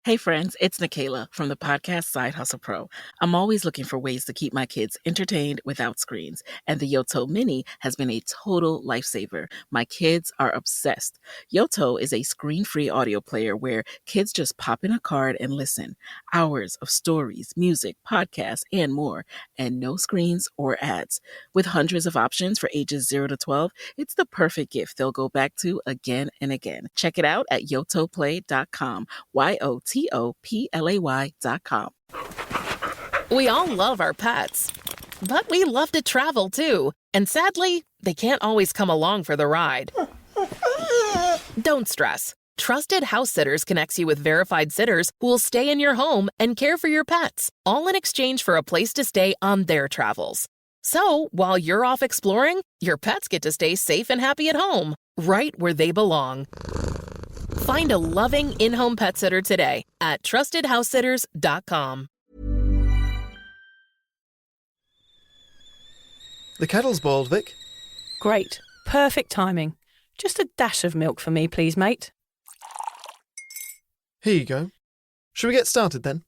Hey friends, it's Nikayla from the podcast Side Hustle Pro. I'm always looking for ways to keep my kids entertained without screens, and the Yoto Mini has been a total lifesaver. My kids are obsessed. Yoto is a screen-free audio player where kids just pop in a card and listen. Hours of stories, music, podcasts, and more, and no screens or ads. With hundreds of options for ages 0 to 12, it's the perfect gift they'll go back to again and again. Check it out at yotoplay.com. YOTOPLAY.com. We all love our pets, but we love to travel too. And sadly, they can't always come along for the ride. Don't stress. Trusted House Sitters connects you with verified sitters who will stay in your home and care for your pets, all in exchange for a place to stay on their travels. So, while you're off exploring, your pets get to stay safe and happy at home, right where they belong. Find a loving in-home pet sitter today at trustedhousesitters.com. The kettle's boiled, Vic. Great. Perfect timing. Just a dash of milk for me, please, mate. Here you go. Shall we get started then?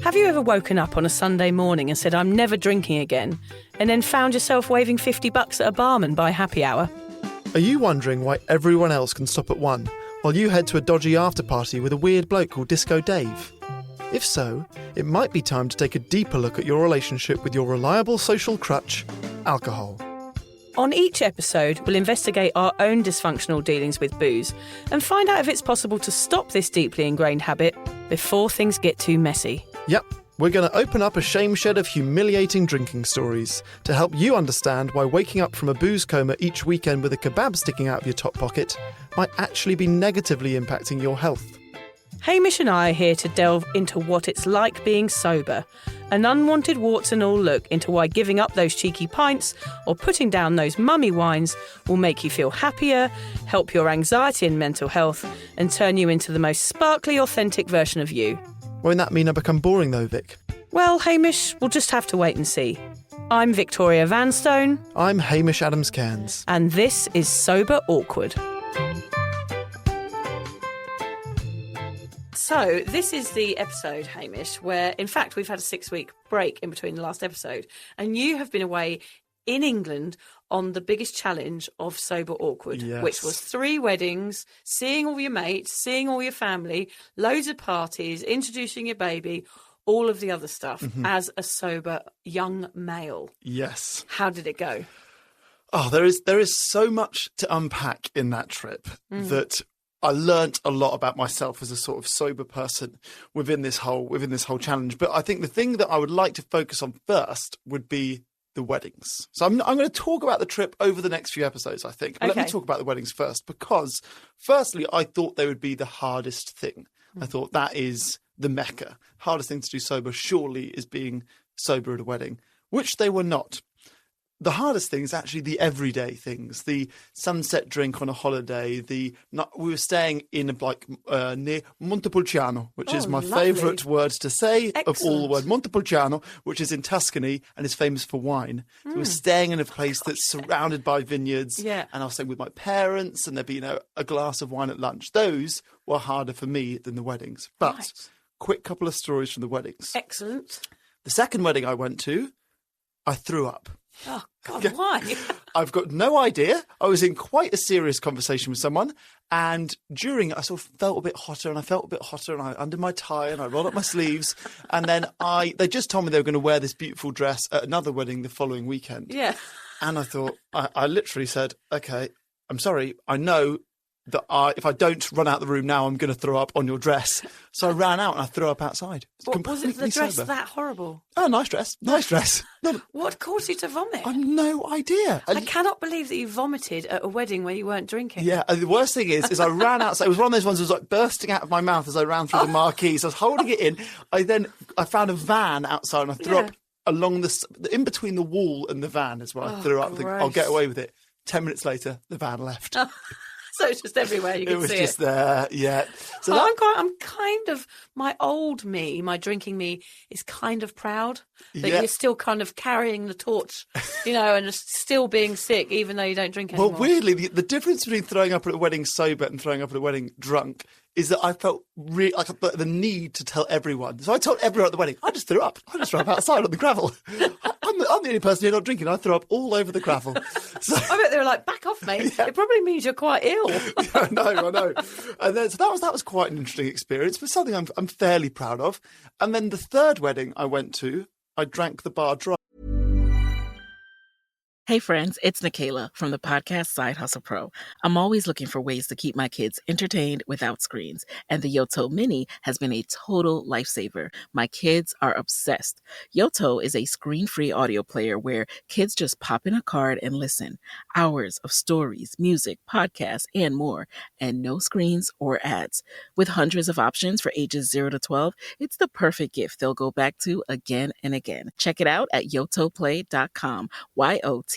Have you ever woken up on a Sunday morning and said, I'm never drinking again, and then found yourself waving $50 at a barman by happy hour? Are you wondering why everyone else can stop at 1 while you head to a dodgy after-party with a weird bloke called Disco Dave? If so, it might be time to take a deeper look at your relationship with your reliable social crutch, alcohol. On each episode, we'll investigate our own dysfunctional dealings with booze and find out if it's possible to stop this deeply ingrained habit before things get too messy. Yep, we're going to open up a shame shed of humiliating drinking stories to help you understand why waking up from a booze coma each weekend with a kebab sticking out of your top pocket might actually be negatively impacting your health. Hamish and I are here to delve into what it's like being sober, an unwanted warts and all look into why giving up those cheeky pints or putting down those mummy wines will make you feel happier, help your anxiety and mental health, and turn you into the most sparkly, authentic version of you. Won't that mean I become boring though, Vic? Well, Hamish, we'll just have to wait and see. I'm Victoria Vanstone. I'm Hamish Adams-Cairns. And this is Sober Awkward. So, this is the episode, Hamish, where, in fact, we've had a 6-week break in between the last episode, and you have been away in England on the biggest challenge of Sober Awkward, yes, which was 3 weddings, seeing all your mates, seeing all your family, loads of parties, introducing your baby, all of the other stuff as a sober young male. Yes. How did it go? Oh, there is so much to unpack in that trip that I learnt a lot about myself as a sort of sober person within this whole challenge. But I think the thing that I would like to focus on first would be the weddings. So I'm going to talk about the trip over the next few episodes, I think. But Let me talk about the weddings first, because firstly, I thought they would be the hardest thing. I thought that is the mecca. Hardest thing to do sober surely is being sober at a wedding, which they were not. The hardest thing is actually the everyday things, the sunset drink on a holiday. We were staying in near Montepulciano, which is my favourite word to say of all the word. Montepulciano, which is in Tuscany and is famous for wine. So we were staying in a place that's surrounded by vineyards. Yeah. And I was staying with my parents, and there'd be a glass of wine at lunch. Those were harder for me than the weddings. But quick couple of stories from the weddings. Excellent. The second wedding I went to, I threw up. Oh, God, why? I've got no idea. I was in quite a serious conversation with someone, and during it, I sort of felt a bit hotter, and I undid my tie, and I rolled up my sleeves, and then they just told me they were going to wear this beautiful dress at another wedding the following weekend. Yeah. And I thought, I literally said, okay, I'm sorry, I know that if I don't run out the room now, I'm going to throw up on your dress. So I ran out and I threw up outside. Was it the dress that horrible? Oh, nice dress. What caused you to vomit? I've no idea. I cannot believe that you vomited at a wedding where you weren't drinking. Yeah, and the worst thing is I ran outside. It was one of those ones that was like bursting out of my mouth as I ran through the marquee. So I was holding it in. I found a van outside and I threw up along in between the wall and the van is where I threw up. I think I'll get away with it. 10 minutes later, the van left. So it's just everywhere. You It can was see just it. there, yeah. So I'm kind of, my old me, my drinking me is kind of proud that Yeah. you're still kind of carrying the torch, and just still being sick, even though you don't drink anymore. Well, weirdly, the difference between throwing up at a wedding sober and throwing up at a wedding drunk is that I felt really like the need to tell everyone. So I told everyone at the wedding, I just threw up. I just threw up outside on the gravel. I'm the only person here not drinking. I threw up all over the gravel. So, I bet they were like, back off, mate. Yeah. It probably means you're quite ill. I know. And then, so that was quite an interesting experience, but something I'm fairly proud of. And then the third wedding I went to, I drank the bar dry. Hey friends, it's Nikayla from the podcast Side Hustle Pro. I'm always looking for ways to keep my kids entertained without screens, and the Yoto Mini has been a total lifesaver. My kids are obsessed. Yoto is a screen-free audio player where kids just pop in a card and listen. Hours of stories, music, podcasts, and more, and no screens or ads. With hundreds of options for ages 0 to 12, it's the perfect gift they'll go back to again and again. Check it out at yotoplay.com.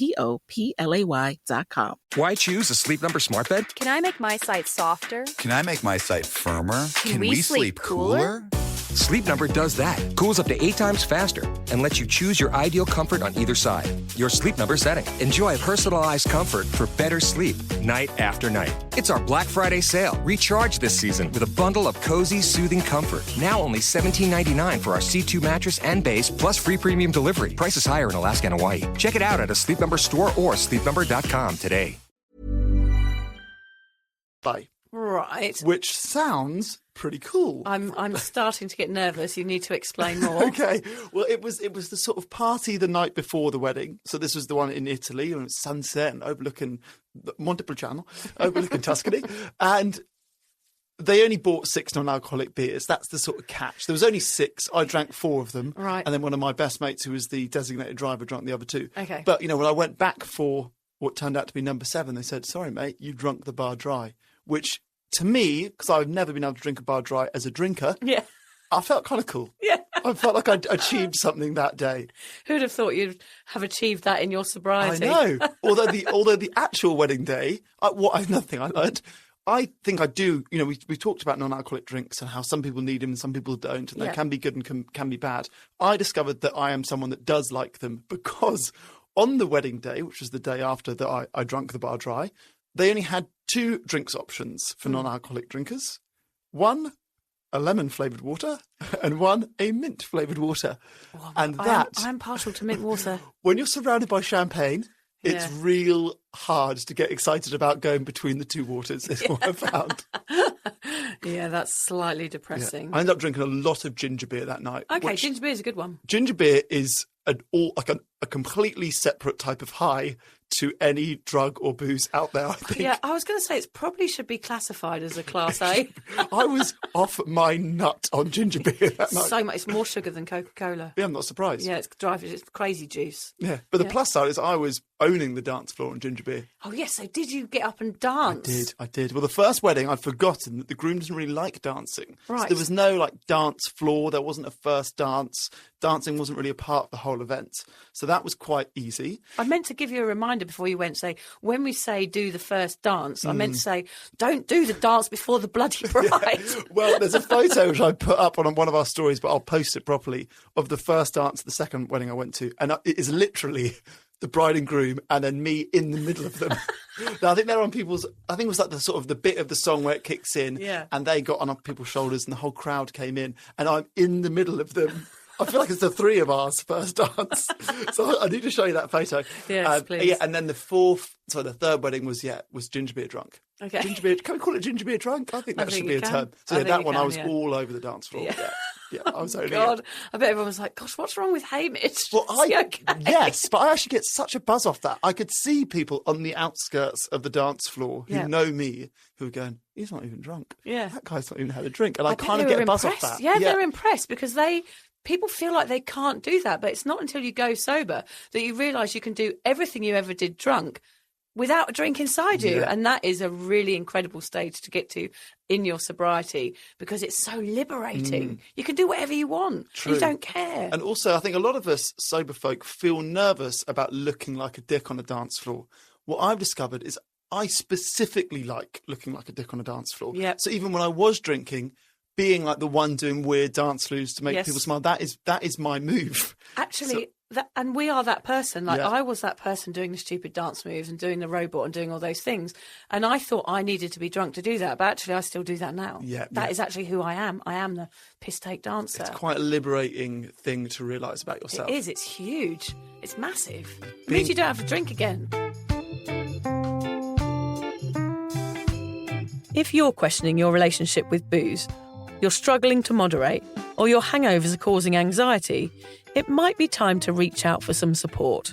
YOTOPLAY.com. Why choose a Sleep Number smart bed? Can I make my site softer? Can I make my site firmer? Can we sleep cooler? Sleep Number does that. Cools up to 8 times faster and lets you choose your ideal comfort on either side. Your Sleep Number setting. Enjoy personalized comfort for better sleep night after night. It's our Black Friday sale. Recharge this season with a bundle of cozy, soothing comfort. Now only $17.99 for our C2 mattress and base, plus free premium delivery. Prices higher in Alaska and Hawaii. Check it out at a Sleep Number store or sleepnumber.com today. Bye. Right. Which sounds pretty cool. I'm starting to get nervous. You need to explain more. Okay. Well, it was the sort of party the night before the wedding. So this was the one in Italy, and it's sunset and overlooking the Montepulciano, overlooking Tuscany, and they only bought 6 non-alcoholic beers. That's the sort of catch. There was only 6. I drank 4 of them. Right. And then one of my best mates, who was the designated driver, drank the other 2. Okay. But, when I went back for what turned out to be number 7, they said, sorry, mate, you drunk the bar dry. Which, to me, because I've never been able to drink a bar dry as a drinker, Yeah. I felt kind of cool. Yeah. I felt like I'd achieved something that day. Who'd have thought you'd have achieved that in your sobriety? I know. Although the actual wedding day, another thing I learned, I think I do. We talked about non-alcoholic drinks and how some people need them and some people don't, and they can be good and can be bad. I discovered that I am someone that does like them because on the wedding day, which was the day after that I drank the bar dry, they only had 2 drinks options for non-alcoholic drinkers. One, a lemon-flavoured water, and one, a mint-flavoured water. Oh, and that... I'm partial to mint water. When you're surrounded by champagne, it's real hard to get excited about going between the 2 waters, is what I found. Yeah, that's slightly depressing. I ended up drinking a lot of ginger beer that night. Okay, ginger beer is a good one. Ginger beer is a completely separate type of high to any drug or booze out there, I think. Yeah, I was going to say it probably should be classified as a Class A. I was off my nut on ginger beer that night. So much. It's more sugar than Coca-Cola. Yeah, I'm not surprised. Yeah, it's crazy juice. Yeah, but the plus side is I was owning the dance floor on ginger beer. Oh, yes. So did you get up and dance? I did. Well, the first wedding, I'd forgotten that the groom doesn't really like dancing. Right. So there was no dance floor. There wasn't a first dance. Dancing wasn't really a part of the whole event. So that was quite easy. I meant to give you a reminder before you went, say, when we say do the first dance, I meant to say, don't do the dance before the bloody bride. Yeah. Well, there's a photo which I put up on one of our stories, but I'll post it properly, of the first dance at the second wedding I went to. And it is literally the bride and groom and then me in the middle of them. Now, I think they're on people's, I think it was like the sort of the bit of the song where it kicks in and they got on people's shoulders and the whole crowd came in and I'm in the middle of them. I feel like it's the 3 of ours first dance. So I need to show you that photo. Yes, please. Yeah, and then the third wedding was ginger beer drunk. Okay. Ginger beer, can we call it ginger beer drunk? I think that should be a term. So that one I was all over the dance floor. Yeah, I was owning God, it. I bet everyone was like, gosh, what's wrong with Hamish? Well, Okay. yes, but I actually get such a buzz off that. I could see people on the outskirts of the dance floor who know me, who are going, he's not even drunk. Yeah. That guy's not even had a drink. And I bet kind of they get were a buzz impressed. off that. Yeah, they're impressed because people feel like they can't do that, but it's not until you go sober that you realise you can do everything you ever did drunk without a drink inside you. Yeah. And that is a really incredible stage to get to in your sobriety because it's so liberating. You can do whatever you want. True. You don't care. And also, I think a lot of us sober folk feel nervous about looking like a dick on a dance floor. What I've discovered is I specifically like looking like a dick on a dance floor. Yep. So even when I was drinking, being like the one doing weird dance moves to make Yes. people smile, that is my move. Actually, and we are that person. Like, Yeah. I was that person doing the stupid dance moves and doing the robot and doing all those things. And I thought I needed to be drunk to do that. But actually, I still do that now. Yeah, That yeah. is actually who I am. I am the piss-take dancer. It's quite a liberating thing to realise about yourself. It is. It's huge. It's massive. It Being- means you don't have to drink again. If you're questioning your relationship with booze, you're struggling to moderate, or your hangovers are causing anxiety, it might be time to reach out for some support.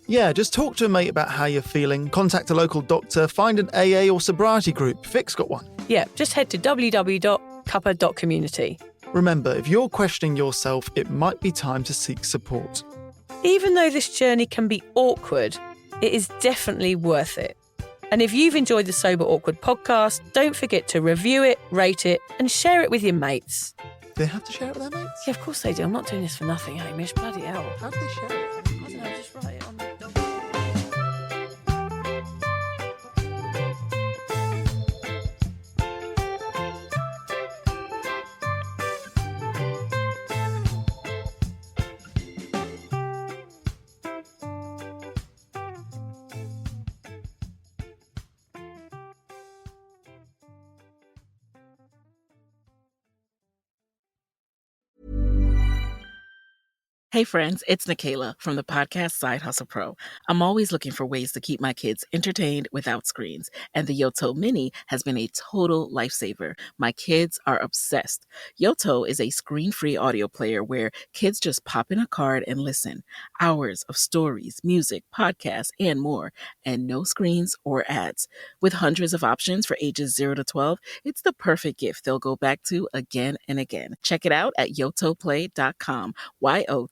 Yeah, just talk to a mate about how you're feeling, contact a local doctor, find an AA or sobriety group. Vic's got one. Yeah, just head to www.cuppa.community. Remember, if you're questioning yourself, it might be time to seek support. Even though this journey can be awkward, it is definitely worth it. And if you've enjoyed the Sober Awkward podcast, don't forget to review it, rate it, and share it with your mates. Do they have to share it with their mates? Yeah, of course they do. I'm not doing this for nothing, Hamish. Bloody hell. How do they share it? I don't know, just write it on the document. Hey friends, it's Nikayla from the podcast Side Hustle Pro. I'm always looking for ways to keep my kids entertained without screens, and the Yoto Mini has been a total lifesaver. My kids are obsessed. Yoto is a screen-free audio player where kids just pop in a card and listen. Hours of stories, music, podcasts, and more, and no screens or ads. With hundreds of options for ages 0 to 12, it's the perfect gift they'll go back to again and again. Check it out at yotoplay.com.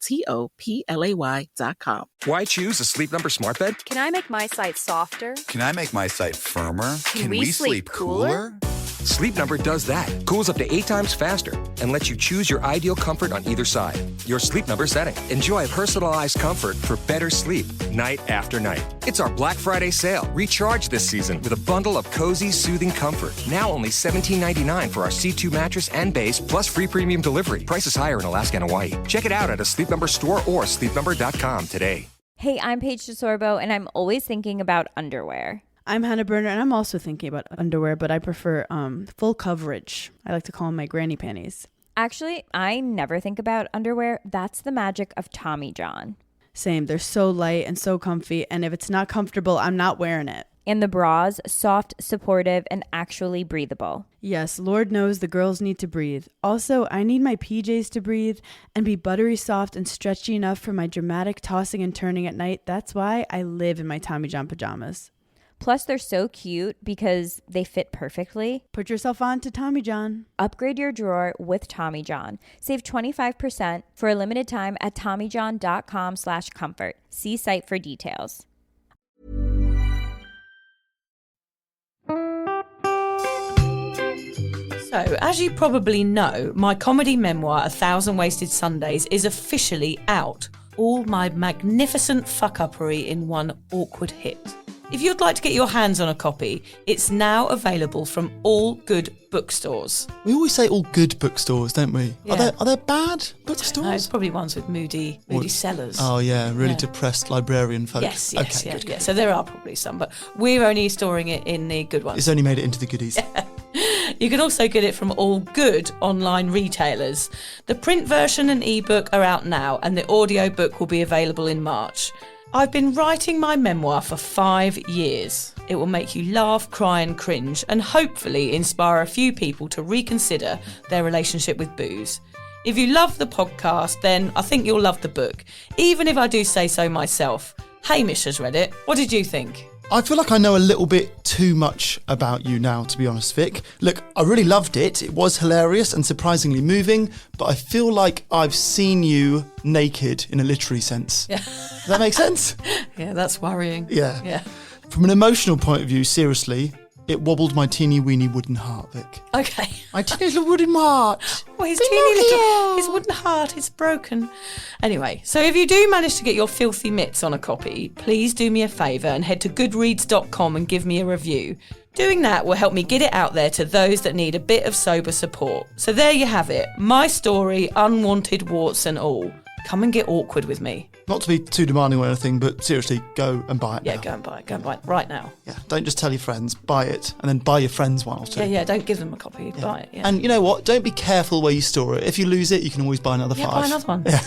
YOTOPLAY.com. Why choose a Sleep Number smart bed? Can I make my site softer? Can I make my site firmer? Can we sleep cooler? Sleep Number does that. Cools up to 8 times faster and lets you choose your ideal comfort on either side. Your Sleep Number setting. Enjoy personalized comfort for better sleep night after night. It's our Black Friday sale. Recharge this season with a bundle of cozy, soothing comfort. Now only $17.99 for our C2 mattress and base, plus free premium delivery. Prices higher in Alaska and Hawaii. Check it out at a Sleep Number store or sleepnumber.com today. Hey, I'm Paige DeSorbo, and I'm always thinking about underwear. I'm Hannah Burner, and I'm also thinking about underwear, but I prefer full coverage. I like to call them my granny panties. Actually, I never think about underwear. That's the magic of Tommy John. Same. They're so light and so comfy, and if it's not comfortable, I'm not wearing it. And the bras, soft, supportive, and actually breathable. Yes, Lord knows the girls need to breathe. Also, I need my PJs to breathe and be buttery soft and stretchy enough for my dramatic tossing and turning at night. That's why I live in my Tommy John pajamas. Plus, they're so cute because they fit perfectly. Put yourself on to Tommy John. Upgrade your drawer with Tommy John. Save 25% for a limited time at TommyJohn.com/comfort. See site for details. So, as you probably know, my comedy memoir, 1,000 Wasted Sundays, is officially out. All my magnificent fuck-uppery in one awkward hit. If you'd like to get your hands on a copy, it's now available from all good bookstores. We always say all good bookstores, don't we? Yeah. Are there bad No, bookstores? it's probably ones with moody sellers. Oh yeah, really Yeah. depressed librarian folk. Yes, Okay, yeah, good. yeah. So there are probably some, but we're only storing it in the good ones. It's only made it into the goodies. You can also get it from all good online retailers. The print version and ebook are out now, and the audiobook will be available in March. I've been writing my memoir for 5 years. It will make you laugh, cry and cringe, and hopefully inspire a few people to reconsider their relationship with booze. If you love the podcast, then I think you'll love the book, even if I do say so myself. Hamish has read it. What did you think? I feel like I know a little bit too much about you now, to be honest, Vic. Look, I really loved it. It was hilarious and surprisingly moving, but I feel like I've seen you naked in a literary sense. Yeah. Does that make sense? Yeah, that's worrying. Yeah. Yeah. From an emotional point of view, seriously, It wobbled my teeny weeny wooden heart, Vic. Okay. My teeny little wooden heart. Well, his wooden heart is broken. Anyway, so if you do manage to get your filthy mitts on a copy, please do me a favour and head to goodreads.com and give me a review. Doing that will help me get it out there to those that need a bit of sober support. So there you have it. My story, unwanted warts and all. Come and get awkward with me. Not to be too demanding or anything, but seriously, go and buy it now. Go and buy it. Go and buy it right now. Yeah, don't just tell your friends. Buy it, and then buy your friends one or two. Yeah, don't give them a copy. Buy it, And you know what? Don't be careful where you store it. If you lose it, you can always buy another 5. Buy another one. Yeah.